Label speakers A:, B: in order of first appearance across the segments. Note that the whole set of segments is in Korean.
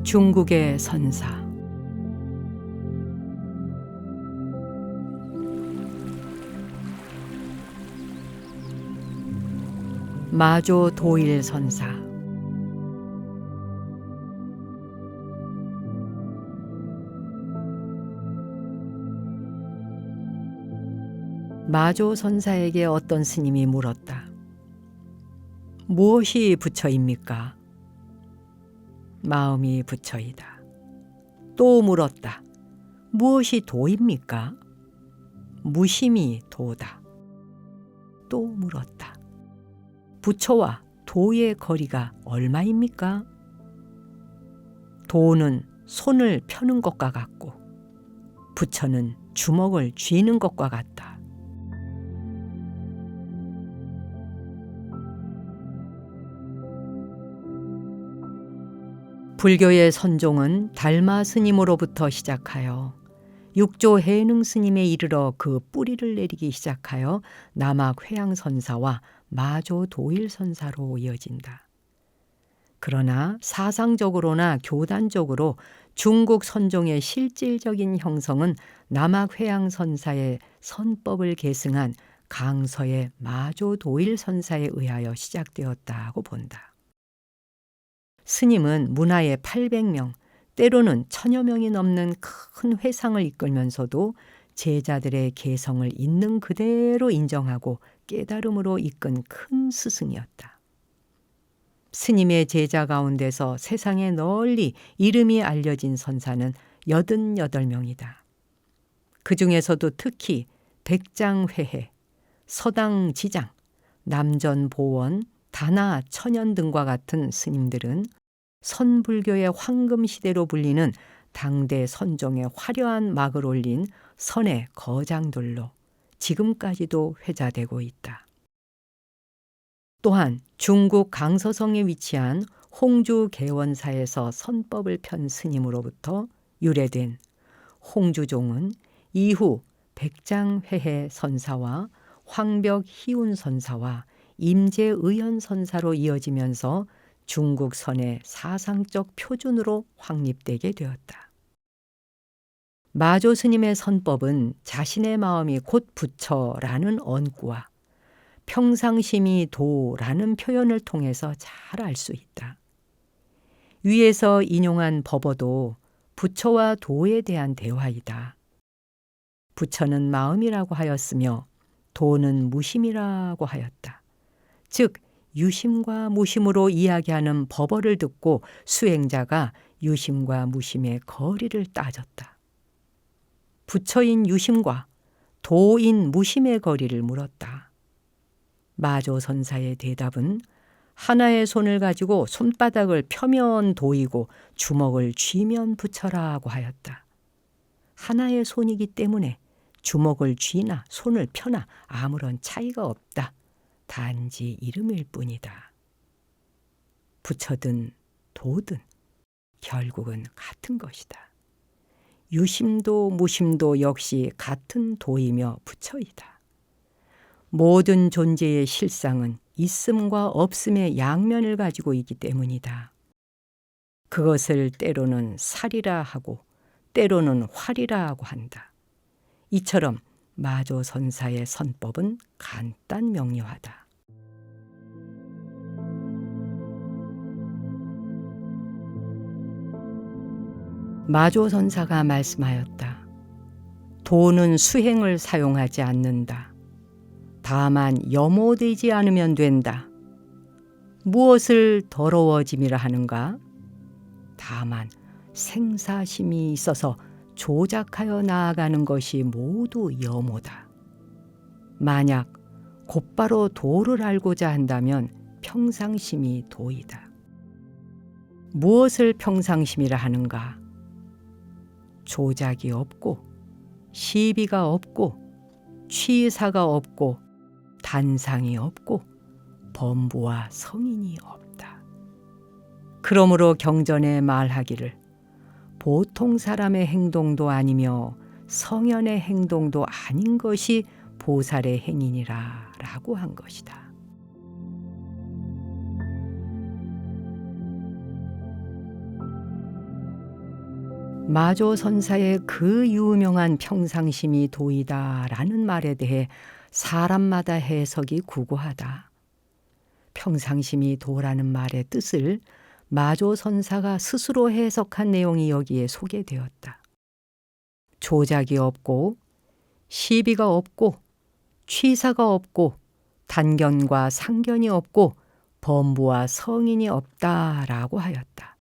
A: 중국의 선사. 마조 도일 선사. 마조 선사에게 어떤 스님이 물었다. 무엇이 부처입니까? 마음이 부처이다. 또 물었다. 무엇이 도입니까? 무심이 도다. 또 물었다. 부처와 도의 거리가 얼마입니까? 도는 손을 펴는 것과 같고 부처는 주먹을 쥐는 것과 같다. 불교의 선종은 달마 스님으로부터 시작하여 육조 해능 스님에 이르러 그 뿌리를 내리기 시작하여 남악 회양 선사와 마조 도일 선사로 이어진다. 그러나 사상적으로나 교단적으로 중국 선종의 실질적인 형성은 남악 회양 선사의 선법을 계승한 강서의 마조 도일 선사에 의하여 시작되었다고 본다. 스님은 문화의 800명, 때로는 1000여 명이 넘는 큰 회상을 이끌면서도 제자들의 개성을 있는 그대로 인정하고 깨달음으로 이끈 큰 스승이었다. 스님의 제자 가운데서 세상에 널리 이름이 알려진 선사는 88명이다. 그 중에서도 특히 백장회해, 서당지장, 남전보원, 다나 천연 등과 같은 스님들은 선불교의 황금시대로 불리는 당대 선종의 화려한 막을 올린 선의 거장들로 지금까지도 회자되고 있다. 또한 중국 강서성에 위치한 홍주 개원사에서 선법을 편 스님으로부터 유래된 홍주종은 이후 백장회해 선사와 황벽 희운 선사와 임재의연 선사로 이어지면서 중국 선의 사상적 표준으로 확립되게 되었다. 마조 스님의 선법은 자신의 마음이 곧 부처라는 언구와 평상심이 도라는 표현을 통해서 잘 알 수 있다. 위에서 인용한 법어도 부처와 도에 대한 대화이다. 부처는 마음이라고 하였으며 도는 무심이라고 하였다. 즉 유심과 무심으로 이야기하는 법어를 듣고 수행자가 유심과 무심의 거리를 따졌다. 부처인 유심과 도인 무심의 거리를 물었다. 마조 선사의 대답은 하나의 손을 가지고 손바닥을 펴면 도이고 주먹을 쥐면 부처라고 하였다. 하나의 손이기 때문에 주먹을 쥐나 손을 펴나 아무런 차이가 없다. 단지 이름일 뿐이다. 부처든 도든 결국은 같은 것이다. 유심도 무심도 역시 같은 도이며 부처이다. 모든 존재의 실상은 있음과 없음의 양면을 가지고 있기 때문이다. 그것을 때로는 살이라 하고 때로는 활이라 하고 한다. 이처럼 마조 선사의 선법은 간단 명료하다. 마조 선사가 말씀하였다. 도는 수행을 사용하지 않는다. 다만 염오되지 않으면 된다. 무엇을 더러워짐이라 하는가? 다만 생사심이 있어서 조작하여 나아가는 것이 모두 염오다. 만약 곧바로 도를 알고자 한다면 평상심이 도이다. 무엇을 평상심이라 하는가? 조작이 없고 시비가 없고 취사가 없고 단상이 없고 범부와 성인이 없다. 그러므로 경전에 말하기를 보통 사람의 행동도 아니며 성현의 행동도 아닌 것이 보살의 행위니라 라고 한 것이다. 마조선사의 그 유명한 평상심이 도이다라는 말에 대해 사람마다 해석이 구구하다. 평상심이 도라는 말의 뜻을 마조선사가 스스로 해석한 내용이 여기에 소개되었다. 조작이 없고 시비가 없고 취사가 없고 단견과 상견이 없고 범부와 성인이 없다라고 하였다.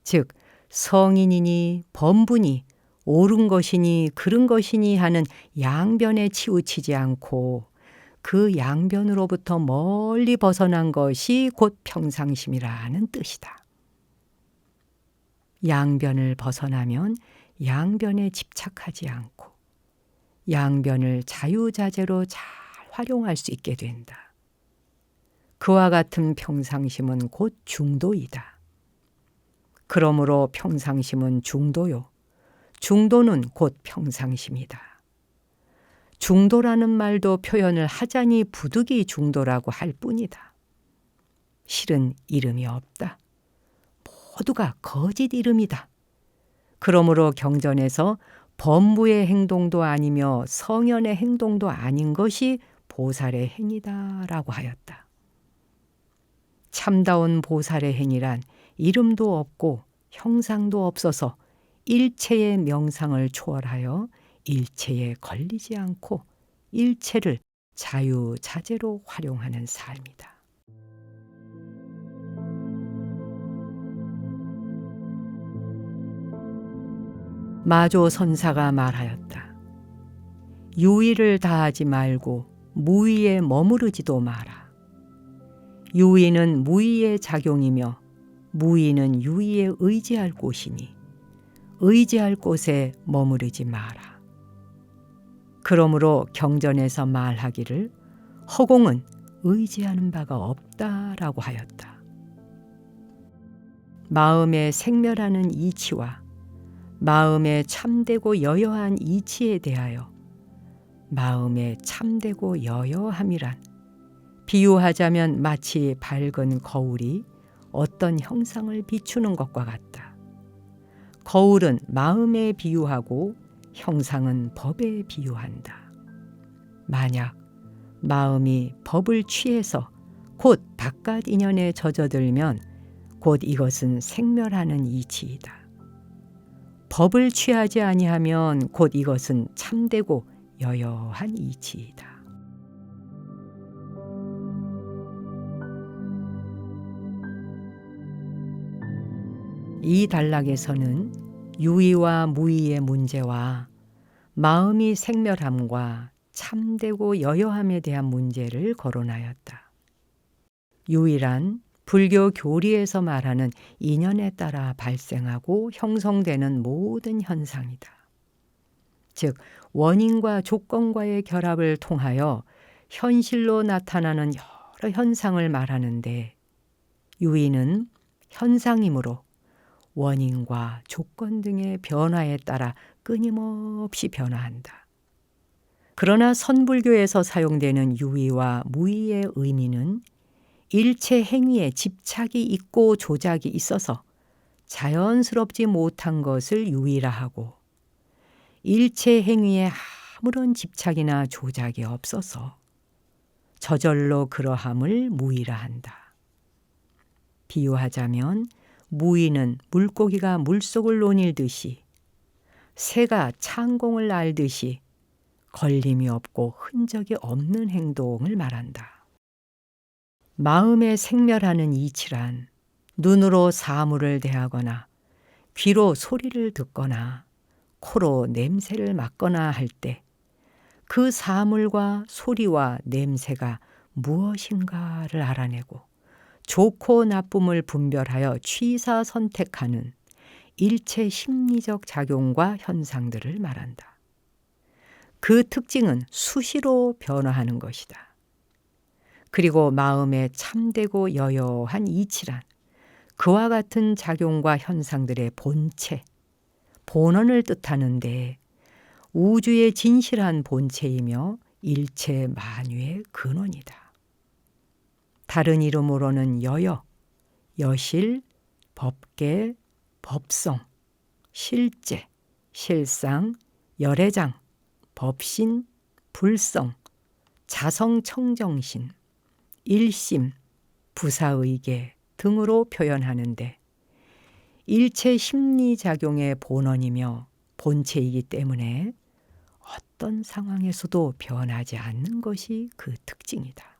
A: 즉 성인이니 범부니 옳은 것이니 그른 것이니 하는 양변에 치우치지 않고 그 양변으로부터 멀리 벗어난 것이 곧 평상심이라는 뜻이다. 양변을 벗어나면 양변에 집착하지 않고 양변을 자유자재로 잘 활용할 수 있게 된다. 그와 같은 평상심은 곧 중도이다. 그러므로 평상심은 중도요. 중도는 곧 평상심이다. 중도라는 말도 표현을 하자니 부득이 중도라고 할 뿐이다. 실은 이름이 없다. 모두가 거짓 이름이다. 그러므로 경전에서 범부의 행동도 아니며 성현의 행동도 아닌 것이 보살의 행위다라고 하였다. 참다운 보살의 행위란 이름도 없고 형상도 없어서 일체의 명상을 초월하여 일체에 걸리지 않고 일체를 자유자재로 활용하는 삶이다. 마조선사가 말하였다. 유의를 다하지 말고 무의에 머무르지도 마라. 유의는 무의의 작용이며 무의는 유의에 의지할 곳이니 의지할 곳에 머무르지 마라. 그러므로 경전에서 말하기를 허공은 의지하는 바가 없다라고 하였다. 마음의 생멸하는 이치와 마음의 참되고 여여한 이치에 대하여 마음의 참되고 여여함이란 비유하자면 마치 밝은 거울이 어떤 형상을 비추는 것과 같다. 거울은 마음에 비유하고 형상은 법에 비유한다. 만약 마음이 법을 취해서 곧 바깥 인연에 젖어들면 곧 이것은 생멸하는 이치이다. 법을 취하지 아니하면 곧 이것은 참되고 여여한 이치이다. 이 단락에서는 유의와 무의의 문제와 마음이 생멸함과 참되고 여여함에 대한 문제를 거론하였다. 유의란 불교 교리에서 말하는 인연에 따라 발생하고 형성되는 모든 현상이다. 즉 원인과 조건과의 결합을 통하여 현실로 나타나는 여러 현상을 말하는데 유의는 현상이므로 원인과 조건 등의 변화에 따라 끊임없이 변화한다. 그러나 선불교에서 사용되는 유의와 무의의 의미는 일체 행위에 집착이 있고 조작이 있어서 자연스럽지 못한 것을 유의라 하고 일체 행위에 아무런 집착이나 조작이 없어서 저절로 그러함을 무의라 한다. 비유하자면 무의는 물고기가 물속을 노닐듯이 새가 창공을 알듯이 걸림이 없고 흔적이 없는 행동을 말한다. 마음에 생멸하는 이치란 눈으로 사물을 대하거나 귀로 소리를 듣거나 코로 냄새를 맡거나 할 때 그 사물과 소리와 냄새가 무엇인가를 알아내고 좋고 나쁨을 분별하여 취사 선택하는 일체 심리적 작용과 현상들을 말한다. 그 특징은 수시로 변화하는 것이다. 그리고 마음에 참되고 여여한 이치란 그와 같은 작용과 현상들의 본체, 본원을 뜻하는데 우주의 진실한 본체이며 일체 만유의 근원이다. 다른 이름으로는 여여, 여실, 법계, 법성, 실제, 실상, 열애장, 법신, 불성, 자성청정신, 일심, 부사의계 등으로 표현하는데 일체 심리작용의 본원이며 본체이기 때문에 어떤 상황에서도 변하지 않는 것이 그 특징이다.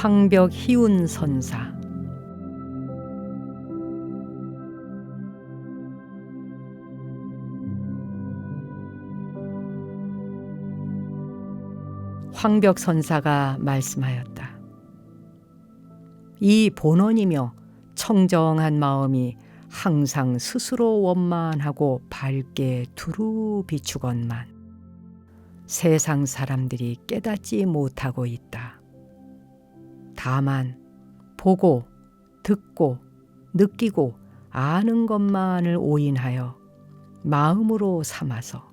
A: 황벽 희운 선사. 황벽 선사가 말씀하였다. 이 본원이며 청정한 마음이 항상 스스로 원만하고 밝게 두루 비추건만 세상 사람들이 깨닫지 못하고 있다. 다만 보고 듣고 느끼고 아는 것만을 오인하여 마음으로 삼아서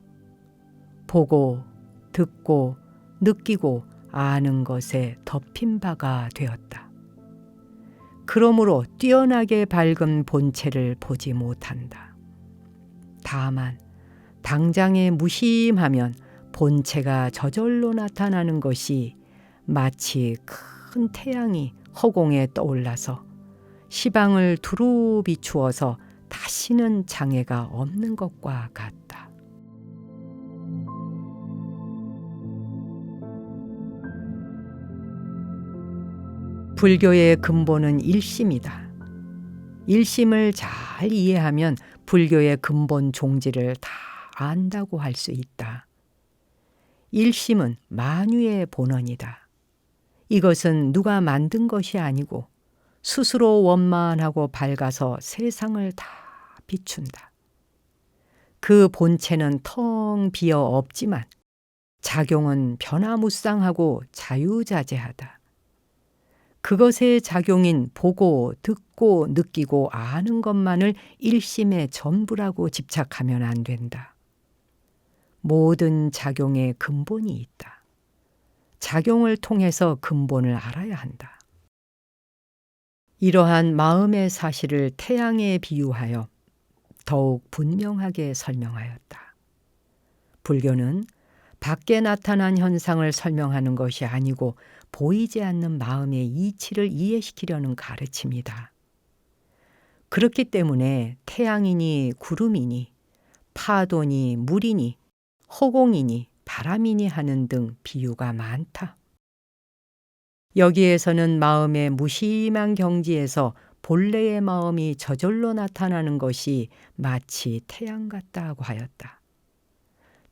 A: 보고 듣고 느끼고 아는 것에 덮인 바가 되었다. 그러므로 뛰어나게 밝은 본체를 보지 못한다. 다만 당장에 무심하면 본체가 저절로 나타나는 것이 마치 큰 태양이 허공에 떠올라서 시방을 두루 비추어서 다시는 장애가 없는 것과 같다. 불교의 근본은 일심이다. 일심을 잘 이해하면 불교의 근본 종지를 다 안다고 할 수 있다. 일심은 만유의 본원이다. 이것은 누가 만든 것이 아니고 스스로 원만하고 밝아서 세상을 다 비춘다. 그 본체는 텅 비어 없지만 작용은 변화무쌍하고 자유자재하다. 그것의 작용인 보고 듣고 느끼고 아는 것만을 일심의 전부라고 집착하면 안 된다. 모든 작용에 근본이 있다. 작용을 통해서 근본을 알아야 한다. 이러한 마음의 사실을 태양에 비유하여 더욱 분명하게 설명하였다. 불교는 밖에 나타난 현상을 설명하는 것이 아니고 보이지 않는 마음의 이치를 이해시키려는 가르침이다. 그렇기 때문에 태양이니 구름이니 파도니 물이니 허공이니 바람이니 하는 등 비유가 많다. 여기에서는 마음의 무심한 경지에서 본래의 마음이 저절로 나타나는 것이 마치 태양 같다고 하였다.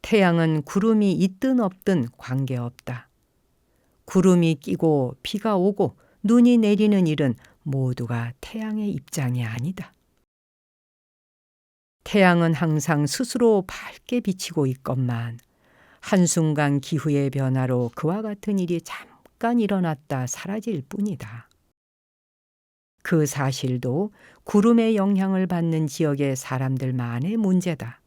A: 태양은 구름이 있든 없든 관계없다. 구름이 끼고 비가 오고 눈이 내리는 일은 모두가 태양의 입장이 아니다. 태양은 항상 스스로 밝게 비치고 있건만 한순간 기후의 변화로 그와 같은 일이 잠깐 일어났다 사라질 뿐이다. 그 사실도 구름의 영향을 받는 지역의 사람들만의 문제다.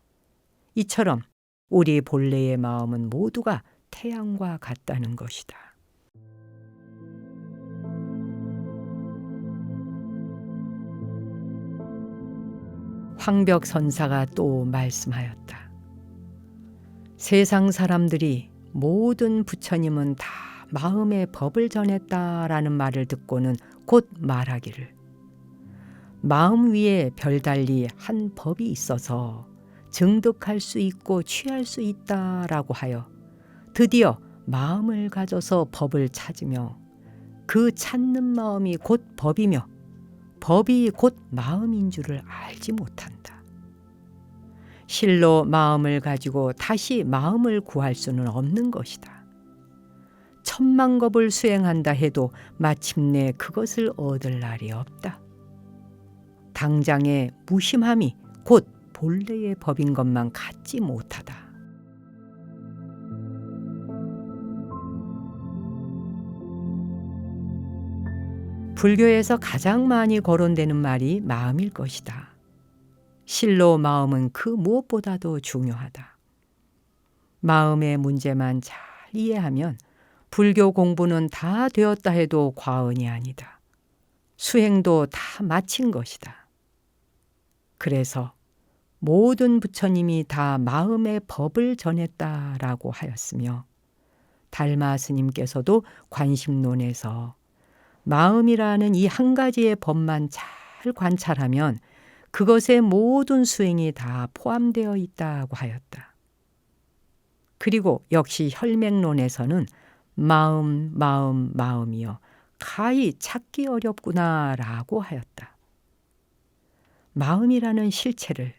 A: 이처럼 우리 본래의 마음은 모두가 태양과 같다는 것이다. 황벽 선사가 또 말씀하였다. 세상 사람들이 모든 부처님은 다 마음의 법을 전했다라는 말을 듣고는 곧 말하기를 마음 위에 별달리 한 법이 있어서 증득할 수 있고 취할 수 있다라고 하여 드디어 마음을 가져서 법을 찾으며 그 찾는 마음이 곧 법이며 법이 곧 마음인 줄을 알지 못한다. 실로 마음을 가지고 다시 마음을 구할 수는 없는 것이다. 천만겁을 수행한다 해도 마침내 그것을 얻을 날이 없다. 당장의 무심함이 곧 본래의 법인 것만 갖지 못하다. 불교에서 가장 많이 거론되는 말이 마음일 것이다. 실로 마음은 그 무엇보다도 중요하다. 마음의 문제만 잘 이해하면 불교 공부는 다 되었다 해도 과언이 아니다. 수행도 다 마친 것이다. 그래서 모든 부처님이 다 마음의 법을 전했다라고 하였으며 달마 스님께서도 관심론에서 마음이라는 이 한 가지의 법만 잘 관찰하면 그것의 모든 수행이 다 포함되어 있다고 하였다. 그리고 역시 혈맹론에서는 마음이여 가히 찾기 어렵구나라고 하였다. 마음이라는 실체를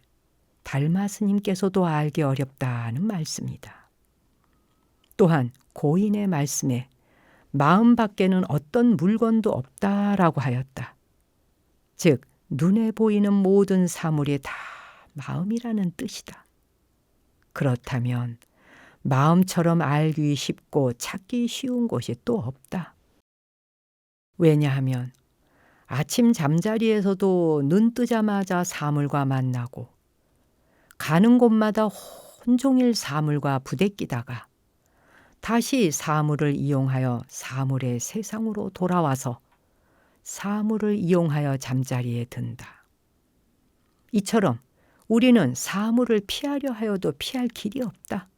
A: 달마 스님께서도 알기 어렵다는 말씀이다. 또한 고인의 말씀에 마음 밖에는 어떤 물건도 없다라고 하였다. 즉 눈에 보이는 모든 사물이 다 마음이라는 뜻이다. 그렇다면 마음처럼 알기 쉽고 찾기 쉬운 곳이 또 없다. 왜냐하면 아침 잠자리에서도 눈 뜨자마자 사물과 만나고 가는 곳마다 온종일 사물과 부대끼다가 다시 사물을 이용하여 사물의 세상으로 돌아와서 사물을 이용하여 잠자리에 든다. 이처럼 우리는 사물을 피하려 하여도 피할 길이 없다.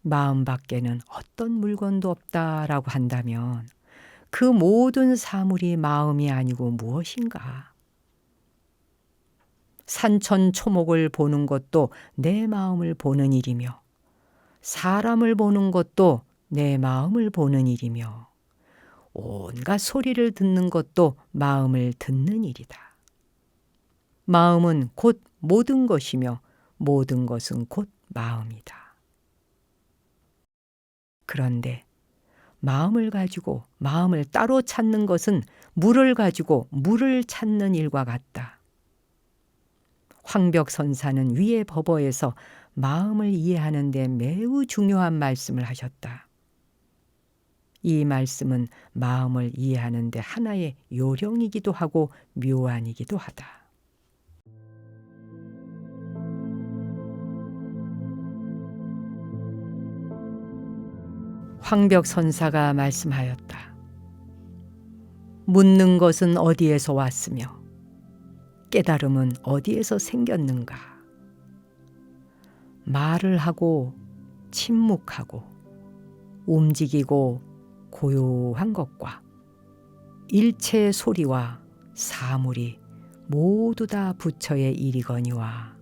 A: 마음 밖에는 어떤 물건도 없다라고 한다면 그 모든 사물이 마음이 아니고 무엇인가? 산천초목을 보는 것도 내 마음을 보는 일이며 사람을 보는 것도 내 마음을 보는 일이며 온갖 소리를 듣는 것도 마음을 듣는 일이다. 마음은 곧 모든 것이며 모든 것은 곧 마음이다. 그런데 마음을 가지고 마음을 따로 찾는 것은 물을 가지고 물을 찾는 일과 같다. 황벽선사는 위의 법어에서 마음을 이해하는 데 매우 중요한 말씀을 하셨다. 이 말씀은 마음을 이해하는 데 하나의 요령이기도 하고 묘안이기도 하다. 황벽선사가 말씀하였다. 묻는 것은 어디에서 왔으며 깨달음은 어디에서 생겼는가? 말을 하고 침묵하고 움직이고 고요한 것과 일체 소리와 사물이 모두 다 부처의 일이거니와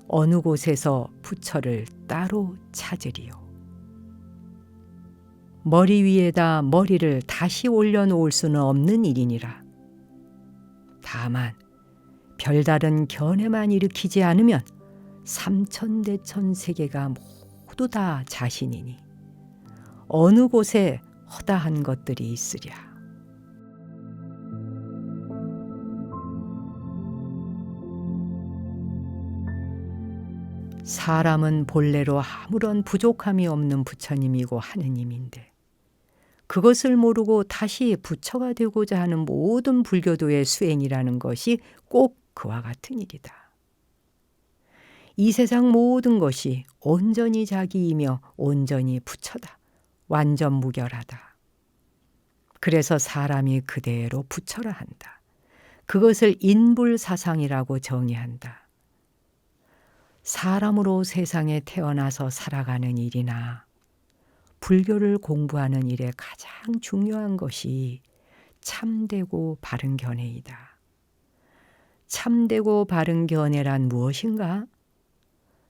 A: 어느 곳에서 부처를 따로 찾으리요. 머리 위에다 머리를 다시 올려놓을 수는 없는 일이니라. 다만 별다른 견해만 일으키지 않으면 삼천대천 세계가 모두 다 자신이니 어느 곳에 허다한 것들이 있으랴. 사람은 본래로 아무런 부족함이 없는 부처님이고 하느님인데 그것을 모르고 다시 부처가 되고자 하는 모든 불교도의 수행이라는 것이 꼭 그와 같은 일이다. 이 세상 모든 것이 온전히 자기이며 온전히 부처다. 완전 무결하다. 그래서 사람이 그대로 부처라 한다. 그것을 인불사상이라고 정의한다. 사람으로 세상에 태어나서 살아가는 일이나 불교를 공부하는 일에 가장 중요한 것이 참되고 바른 견해이다. 참되고 바른 견해란 무엇인가?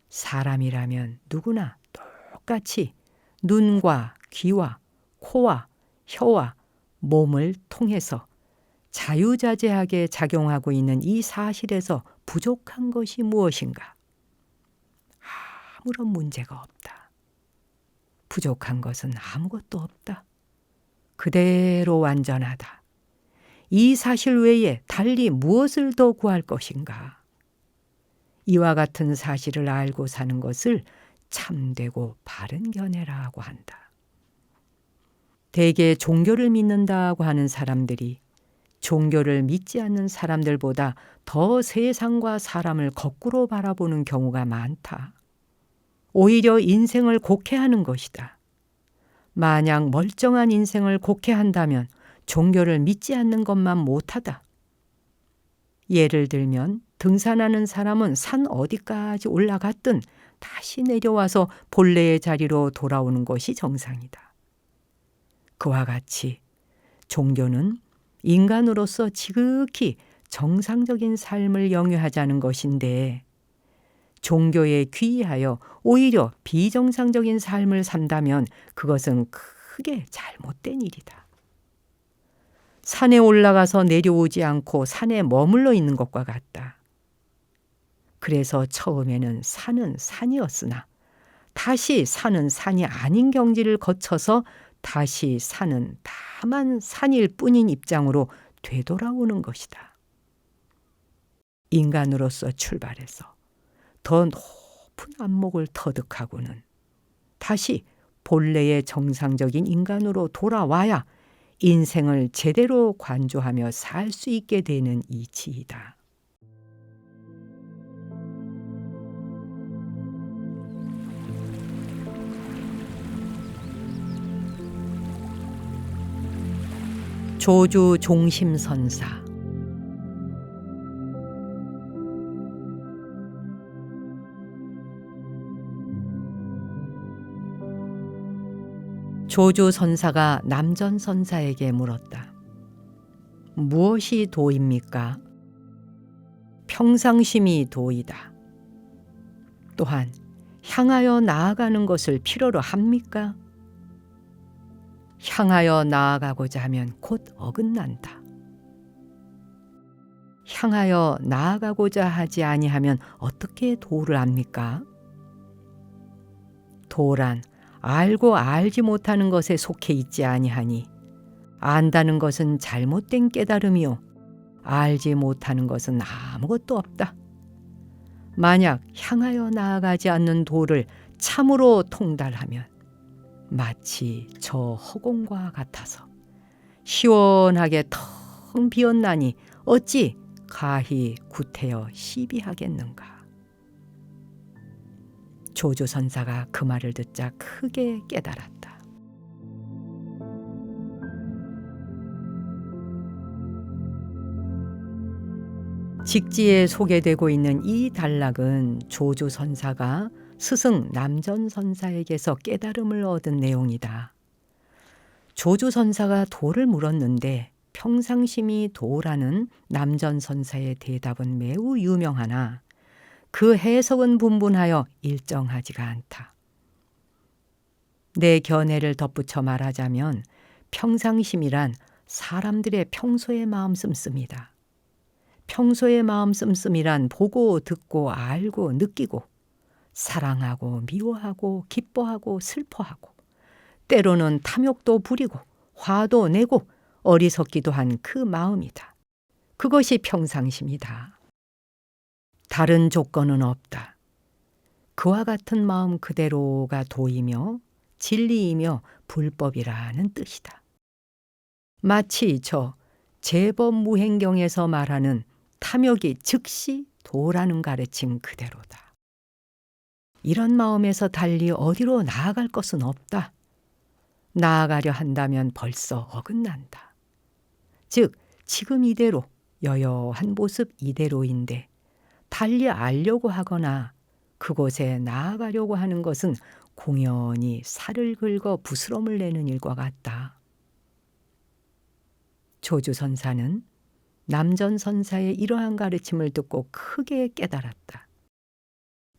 A: 사람이라면 누구나 똑같이 눈과 귀와 코와 혀와 몸을 통해서 자유자재하게 작용하고 있는 이 사실에서 부족한 것이 무엇인가? 아무런 문제가 없다. 부족한 것은 아무것도 없다. 그대로 완전하다. 이 사실 외에 달리 무엇을 더 구할 것인가? 이와 같은 사실을 알고 사는 것을 참되고 바른 견해라고 한다. 대개 종교를 믿는다고 하는 사람들이 종교를 믿지 않는 사람들보다 더 세상과 사람을 거꾸로 바라보는 경우가 많다. 오히려 인생을 곡해하는 것이다. 만약 멀쩡한 인생을 곡해한다면 종교를 믿지 않는 것만 못하다. 예를 들면 등산하는 사람은 산 어디까지 올라갔든 다시 내려와서 본래의 자리로 돌아오는 것이 정상이다. 그와 같이 종교는 인간으로서 지극히 정상적인 삶을 영위하자는 것인데 종교에 귀의하여 오히려 비정상적인 삶을 산다면 그것은 크게 잘못된 일이다. 산에 올라가서 내려오지 않고 산에 머물러 있는 것과 같다. 그래서 처음에는 산은 산이었으나 다시 산은 산이 아닌 경지를 거쳐서 다시 산은 다만 산일 뿐인 입장으로 되돌아오는 것이다. 인간으로서 출발해서 더 높은 안목을 터득하고는 다시 본래의 정상적인 인간으로 돌아와야 인생을 제대로 관조하며 살 수 있게 되는 이치이다. 조주 종심선사. 조주선사가 남전선사에게 물었다. 무엇이 도입니까? 평상심이 도이다. 또한 향하여 나아가는 것을 필요로 합니까? 향하여 나아가고자 하면 곧 어긋난다. 향하여 나아가고자 하지 아니하면 어떻게 도를 합니까? 도란 알고 알지 못하는 것에 속해 있지 아니하니 안다는 것은 잘못된 깨달음이요 알지 못하는 것은 아무것도 없다. 만약 향하여 나아가지 않는 도를 참으로 통달하면 마치 저 허공과 같아서 시원하게 텅 비었나니 어찌 가히 구태여 시비하겠는가. 조주선사가 그 말을 듣자 크게 깨달았다. 직지에 소개되고 있는 이 단락은 조주선사가 스승 남전선사에게서 깨달음을 얻은 내용이다. 조주선사가 도를 물었는데 평상심이 도라는 남전선사의 대답은 매우 유명하나 그 해석은 분분하여 일정하지가 않다. 내 견해를 덧붙여 말하자면 평상심이란 사람들의 평소의 마음 씀씀이다. 평소의 마음 씀씀이란 보고 듣고 알고 느끼고 사랑하고 미워하고 기뻐하고 슬퍼하고 때로는 탐욕도 부리고 화도 내고 어리석기도 한 그 마음이다. 그것이 평상심이다. 다른 조건은 없다. 그와 같은 마음 그대로가 도이며 진리이며 불법이라는 뜻이다. 마치 저 제법무행경에서 말하는 탐욕이 즉시 도라는 가르침 그대로다. 이런 마음에서 달리 어디로 나아갈 것은 없다. 나아가려 한다면 벌써 어긋난다. 즉 지금 이대로 여여한 모습 이대로인데 달리 알려고 하거나 그곳에 나아가려고 하는 것은 공연히 살을 긁어 부스럼을 내는 일과 같다. 조주선사는 남전선사의 이러한 가르침을 듣고 크게 깨달았다.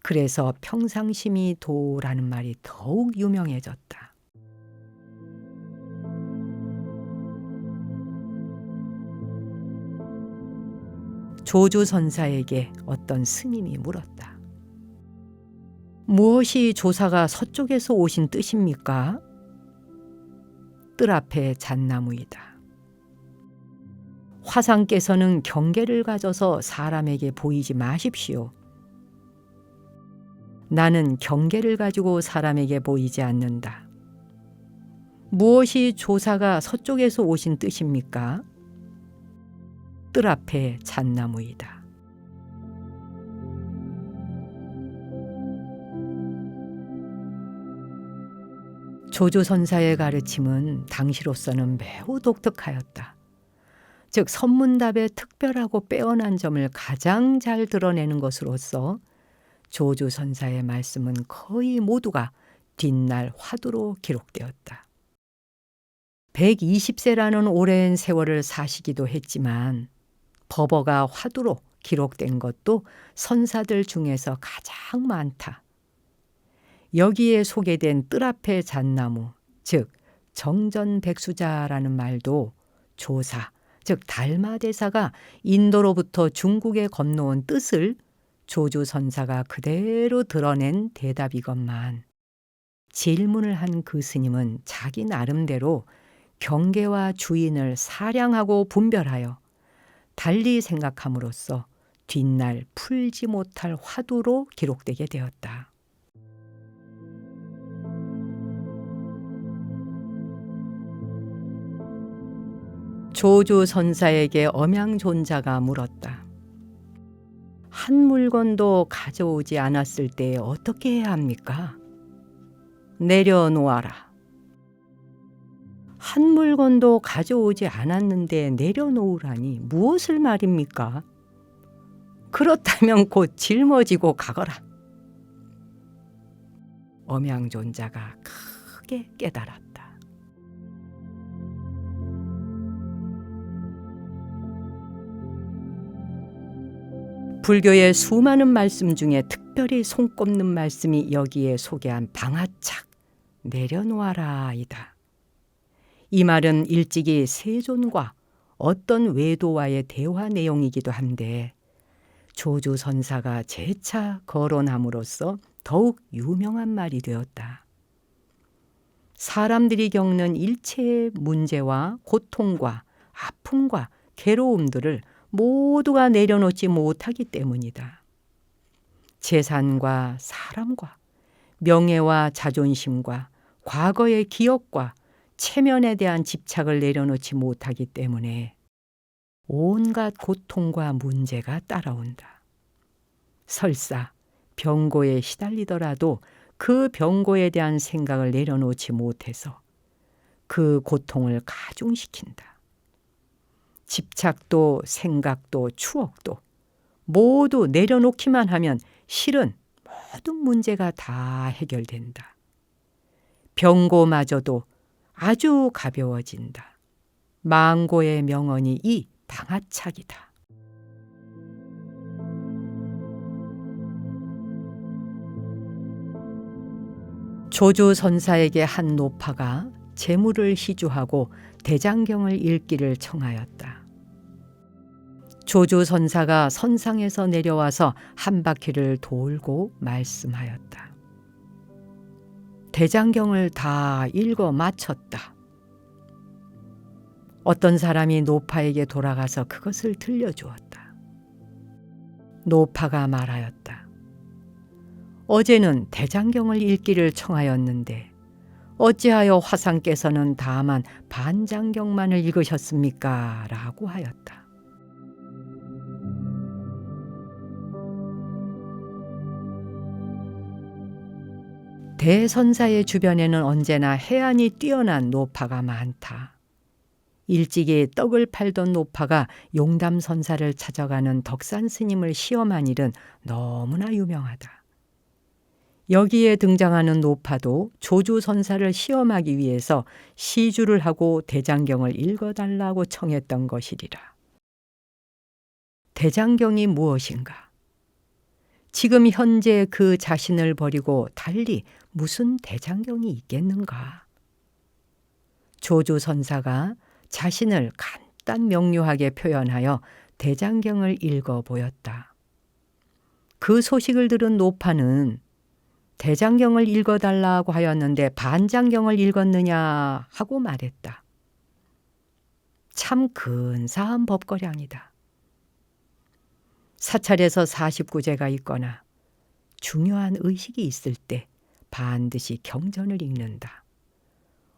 A: 그래서 평상심이 도라는 말이 더욱 유명해졌다. 조주선사에게 어떤 스님이 물었다. 무엇이 조사가 서쪽에서 오신 뜻입니까? 뜰 앞에 잣나무이다. 화상께서는 경계를 가져서 사람에게 보이지 마십시오. 나는 경계를 가지고 사람에게 보이지 않는다. 무엇이 조사가 서쪽에서 오신 뜻입니까? 뜰 앞에 잣나무이다. 조조선사의 가르침은 당시로서는 매우 독특하였다. 즉 선문답의 특별하고 빼어난 점을 가장 잘 드러내는 것으로서 조조선사의 말씀은 거의 모두가 뒷날 화두로 기록되었다. 120세라는 오랜 세월을 사시기도 했지만 법어가 화두로 기록된 것도 선사들 중에서 가장 많다. 여기에 소개된 뜰 앞의 잣나무, 즉 정전백수자라는 말도 조사, 즉 달마대사가 인도로부터 중국에 건너온 뜻을 조조선사가 그대로 드러낸 대답이건만 질문을 한 그 스님은 자기 나름대로 경계와 주인을 사량하고 분별하여 달리 생각함으로써 뒷날 풀지 못할 화두로 기록되게 되었다. 조조선사에게 엄양존자가 물었다. 한 물건도 가져오지 않았을 때 어떻게 해야 합니까? 내려놓아라. 한 물건도 가져오지 않았는데 내려놓으라니 무엇을 말입니까? 그렇다면 곧 짊어지고 가거라. 엄양존자가 크게 깨달았다. 불교의 수많은 말씀 중에 특별히 손꼽는 말씀이 여기에 소개한 방아착, 내려놓아라이다. 이 말은 일찍이 세존과 어떤 외도와의 대화 내용이기도 한데 조조선사가 재차 거론함으로써 더욱 유명한 말이 되었다. 사람들이 겪는 일체의 문제와 고통과 아픔과 괴로움들을 모두가 내려놓지 못하기 때문이다. 재산과 사람과 명예와 자존심과 과거의 기억과 체면에 대한 집착을 내려놓지 못하기 때문에 온갖 고통과 문제가 따라온다. 설사 병고에 시달리더라도 그 병고에 대한 생각을 내려놓지 못해서 그 고통을 가중시킨다. 집착도 생각도 추억도 모두 내려놓기만 하면 실은 모든 문제가 다 해결된다. 병고마저도 아주 가벼워진다. 망고의 명언이 이 방아착이다. 조조선사에게 한 노파가 재물을 희주하고 대장경을 읽기를 청하였다. 조조선사가 선상에서 내려와서 한 바퀴를 돌고 말씀하였다. 대장경을 다 읽어 마쳤다. 어떤 사람이 노파에게 돌아가서 그것을 들려주었다. 노파가 말하였다. 어제는 대장경을 읽기를 청하였는데 어찌하여 화상께서는 다만 반장경만을 읽으셨습니까? 라고 하였다. 대선사의 주변에는 언제나 해안이 뛰어난 노파가 많다. 일찍이 떡을 팔던 노파가 용담선사를 찾아가는 덕산 스님을 시험한 일은 너무나 유명하다. 여기에 등장하는 노파도 조조선사를 시험하기 위해서 시주를 하고 대장경을 읽어달라고 청했던 것이리라. 대장경이 무엇인가? 지금 현재 그 자신을 버리고 달리 무슨 대장경이 있겠는가? 조조선사가 자신을 간단 명료하게 표현하여 대장경을 읽어 보였다. 그 소식을 들은 노파는 대장경을 읽어달라고 하였는데 반장경을 읽었느냐 하고 말했다. 참 근사한 법거량이다. 사찰에서 49제가 있거나 중요한 의식이 있을 때 반드시 경전을 읽는다.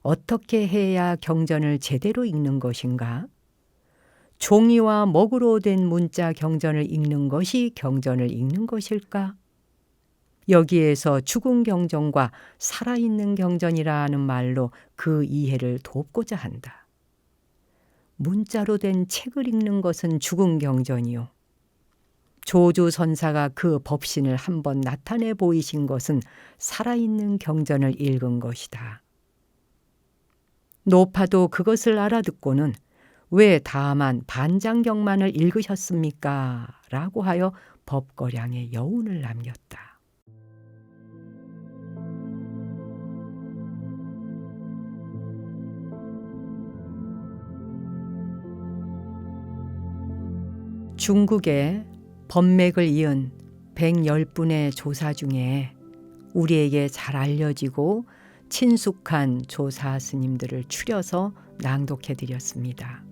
A: 어떻게 해야 경전을 제대로 읽는 것인가? 종이와 먹으로 된 문자 경전을 읽는 것이 경전을 읽는 것일까? 여기에서 죽은 경전과 살아있는 경전이라는 말로 그 이해를 돕고자 한다. 문자로 된 책을 읽는 것은 죽은 경전이요. 조주선사가 그 법신을 한번 나타내 보이신 것은 살아있는 경전을 읽은 것이다. 노파도 그것을 알아듣고는 왜 다만 반장경만을 읽으셨습니까? 라고 하여 법거량에 여운을 남겼다. 중국의 법맥을 이은 110분의 조사 중에 우리에게 잘 알려지고 친숙한 조사 스님들을 추려서 낭독해 드렸습니다.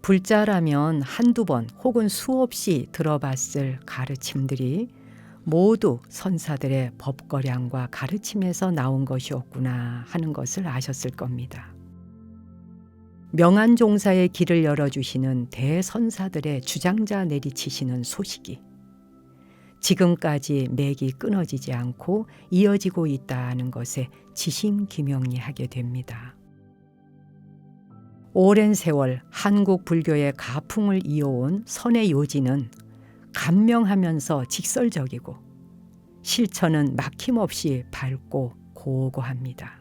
A: 불자라면 한두 번 혹은 수없이 들어봤을 가르침들이 모두 선사들의 법거량과 가르침에서 나온 것이었구나 하는 것을 아셨을 겁니다. 명한 종사의 길을 열어주시는 대선사들의 주장자 내리치시는 소식이 지금까지 맥이 끊어지지 않고 이어지고 있다는 것에 지심기명리하게 됩니다. 오랜 세월 한국 불교의 가풍을 이어온 선의 요지는 감명하면서 직설적이고 실천은 막힘없이 밝고 고고합니다.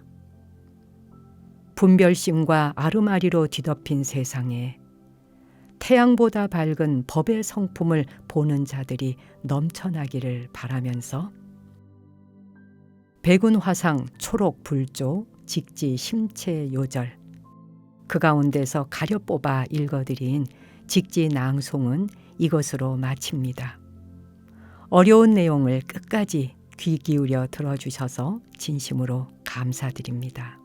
A: 분별심과 아르마리로 뒤덮인 세상에 태양보다 밝은 법의 성품을 보는 자들이 넘쳐나기를 바라면서 백운화상 초록 불조 직지 심체 요절 그 가운데서 가려 뽑아 읽어드린 직지 낭송은 이것으로 마칩니다. 어려운 내용을 끝까지 귀 기울여 들어주셔서 진심으로 감사드립니다.